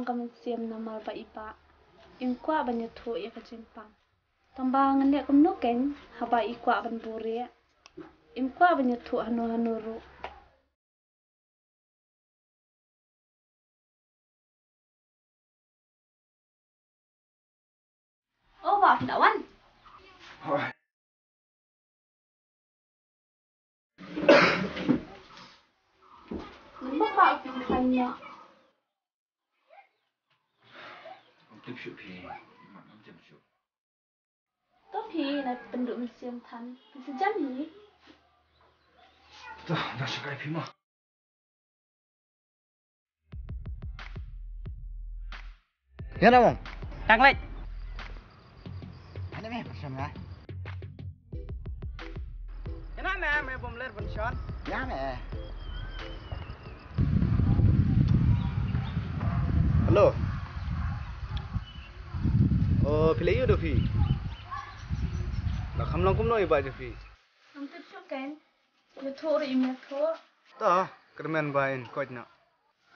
kamu siam namal ba ipa. Ingkwa banyak tu ya kejimpang. Tambangan dia kamu nuken haba ikwa ban buri. Ingkwa banyak tu hanu ru. Oh, maaf nak wan. Nampak pak tanya. Tapi nak penduk museum tan. Sejam ni. Tuh, dah suka ipi mah. Ya dah, Mong. Tăng lệnh. Ada meh pasal mah. Kenapa me bom ler pension? Ya meh. Halo. Oh, pilih you dah fi. Nak kamlang kum noi ba je fi. Nanti syukan. Ya tu ri me tu. Tah, kermen bain koj nak.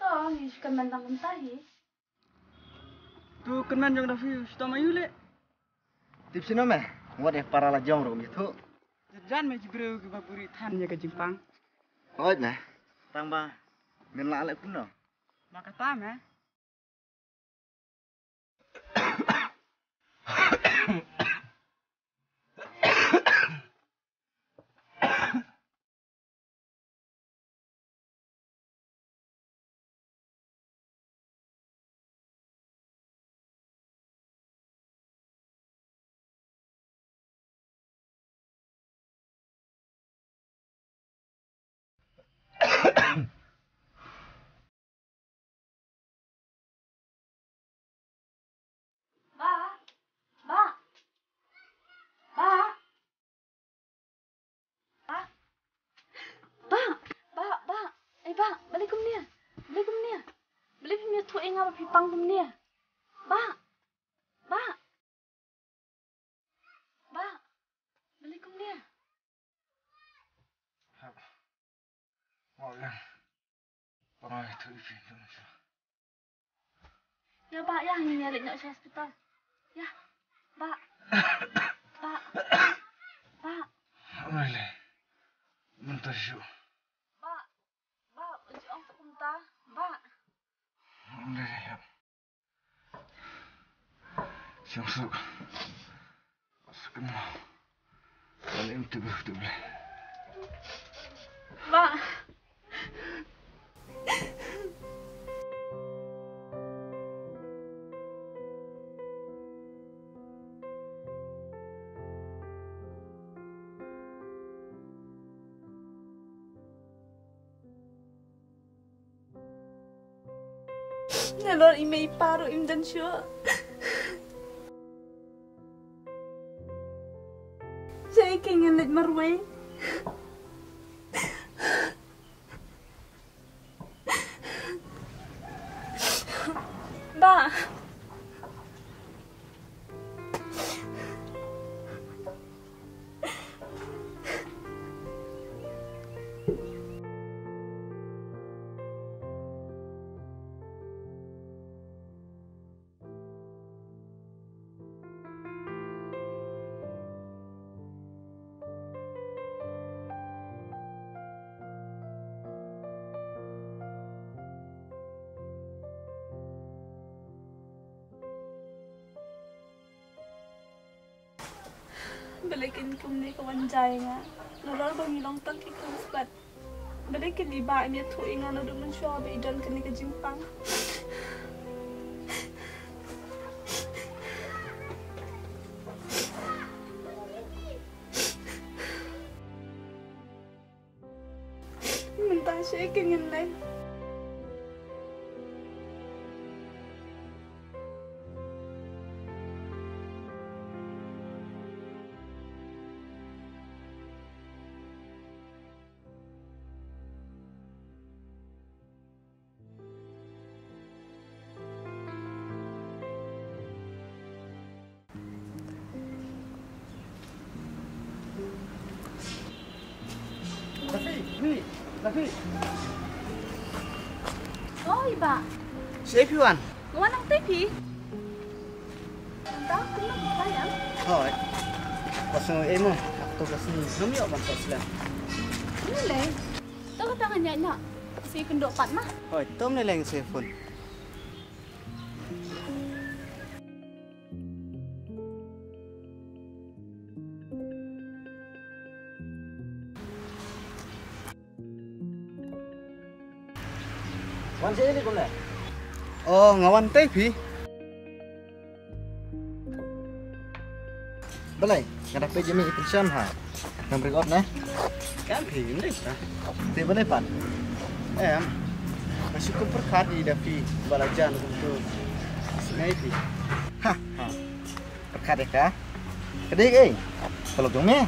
Toh, ni syukan bentang mentahi. Tu kenan jong dah fi, sta mayu le. Tips ni meh. Wat eh para la jong rom itu. Jan me jibreu ke baburi than ya ke Jimpang. Oj meh. Tang ba. Min la le kuno. Maka ta me. Pang kum dia. Ba. Balik kum dia. Mau yang. Orang itu ipi tu. Ya, Pak, ya, ni nyari nak ke hospital. Ya. Pak. Oleh. Mentah syu. Pak, uji ong kum ta. Pak. Oleh ya. Siang su. Sekenal. Kali ini tu boleh. Pak. Nalor ime iparu imdan syo. Saya ingin lihat marwai. Ba. Balikin kum ni kawan jai nga. Nalor ba milong tang ki kum spat. Balikin di ba mi tu inga na do man syo be dan kani ka Jimpang. Minta siya kingin lai. Tapi. Oh, iba. Siapa Wan? Nguanang TV. Tanda kena sayang. Thôi. Pasal em ah, aku kasi nami ako bang sila. Ini leh. Tahu tangannya nak. Si kendok pat mah. Thôi, tôm này lên xe phun. Wan sini kau le? Oh, ngawan TV. Balai, ngada pe jami ikan syam ha. Nam record na. Kan phim đấy ta. Te balai pan. Em masih kau perkat di dapi balajan untuk sniper. Ha ha. Perkat dek ah. Kedik kalau dongnya.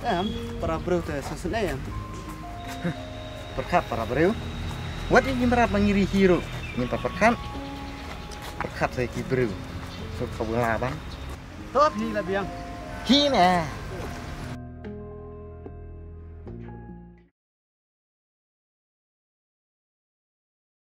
Em para bro tu sesenai em. Perkat para bro. What ini merat mengiri hero. Minta perkat. Perkat saya ki bro. So kau ngelaban. Top hi lah biang. Hi nè.